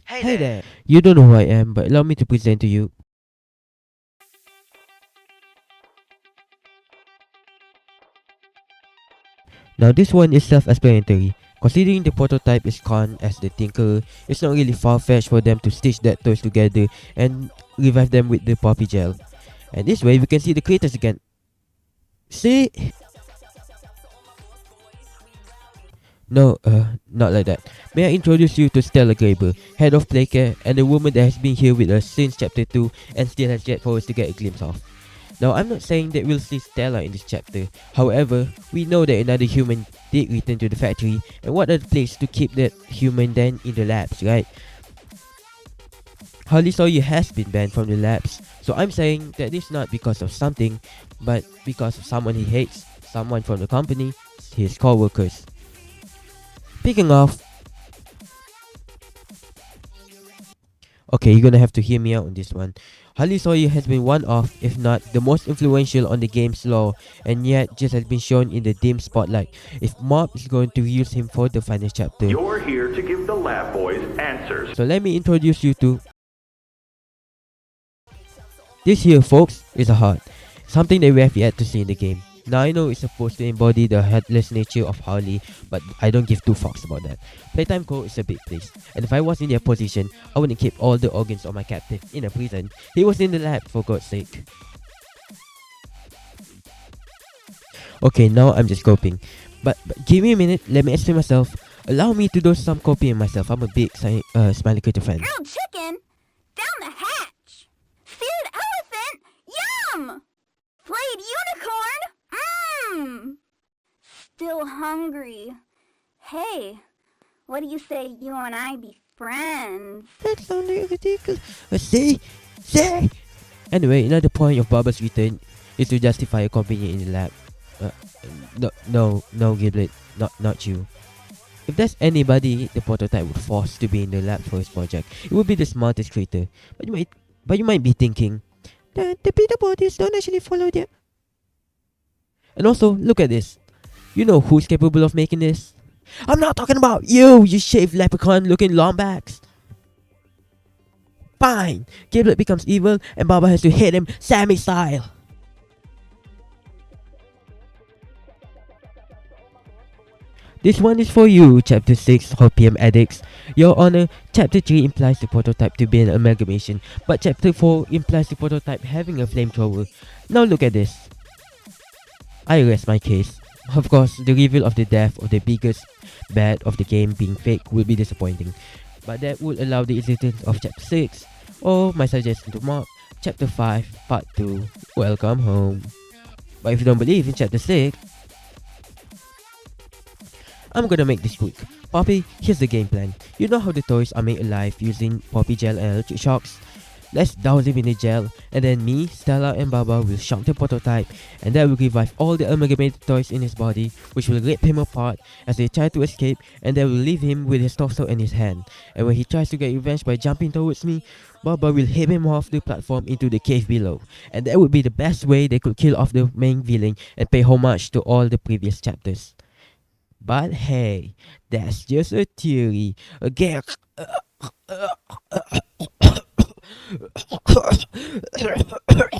Hey there! You don't know who I am, but allow me to present to you. Now, this one is self-explanatory. Considering the prototype is Khan as the thinker, it's not really far-fetched for them to stitch that toys together and revive them with the poppy gel. And this way, we can see the creators again. See? No, not like that. May I introduce you to Stella Graber, head of Playcare, and the woman that has been here with us since chapter 2 and still has yet for us to get a glimpse of. Now, I'm not saying that we'll see Stella in this chapter. However, we know that another human did return to the factory, and what other place to keep that human than in the labs, right? Harley Sawyer has been banned from the labs, so I'm saying that it's not because of something, but because of someone he hates, someone from the company, his co-workers. Speaking of, okay, you're gonna have to hear me out on this one. Harley Sawyer has been one of, if not the most influential on the game's lore, and yet just has been shown in the dim spotlight. If Mob is going to use him for the final chapter. You're here to give the lab boys answers. So let me introduce you to this here, folks, is a heart. Something that we have yet to see in the game. Now I know it's supposed to embody the heartless nature of Harley, but I don't give two fucks about that. Playtime Co is a big place, and if I was in their position, I wouldn't keep all the organs of my captive in a prison. He was in the lab, for God's sake. Okay, now I'm just coping. But give me a minute, let me explain myself. Allow me to do some copying myself. I'm a big Smiley Critter fan. Grilled chicken? Down the hatch! Seared elephant? Yum! Flayed unicorn? Mmm! Still hungry. Hey, what do you say you and I be friends? That's sounding ridiculous. See? Anyway, another point of Baba's return is to justify a company in the lab. No, Giblet, not you. If there's anybody the prototype would force to be in the lab for his project, it would be the smartest creator. But you might be thinking, the beta bodies don't actually follow them. And also, look at this. You know who's capable of making this? I'm not talking about you shaved leprechaun looking longbacks. Fine, Giblet becomes evil and Baba has to hit him Sammy style. This one is for you, Chapter 6, Copium Addicts. Your Honor, Chapter 3 implies the prototype to be an amalgamation, but Chapter 4 implies the prototype having a flamethrower. Now look at this. I rest my case. Of course, the reveal of the death of the biggest bad of the game being fake will be disappointing, but that would allow the existence of Chapter 6, or my suggestion to Mark, Chapter 5, Part 2, Welcome Home. But if you don't believe in Chapter 6, I'm gonna make this quick. Poppy, here's the game plan. You know how the toys are made alive using poppy gel and electric shocks? Let's douse him in the gel, and then me, Stella and Baba will shock the prototype, and that will revive all the amalgamated toys in his body, which will rip him apart as they try to escape, and that will leave him with his torso and his hand. And when he tries to get revenge by jumping towards me, Baba will hit him off the platform into the cave below. And that would be the best way they could kill off the main villain and pay homage to all the previous chapters. But hey, that's just a theory. Again,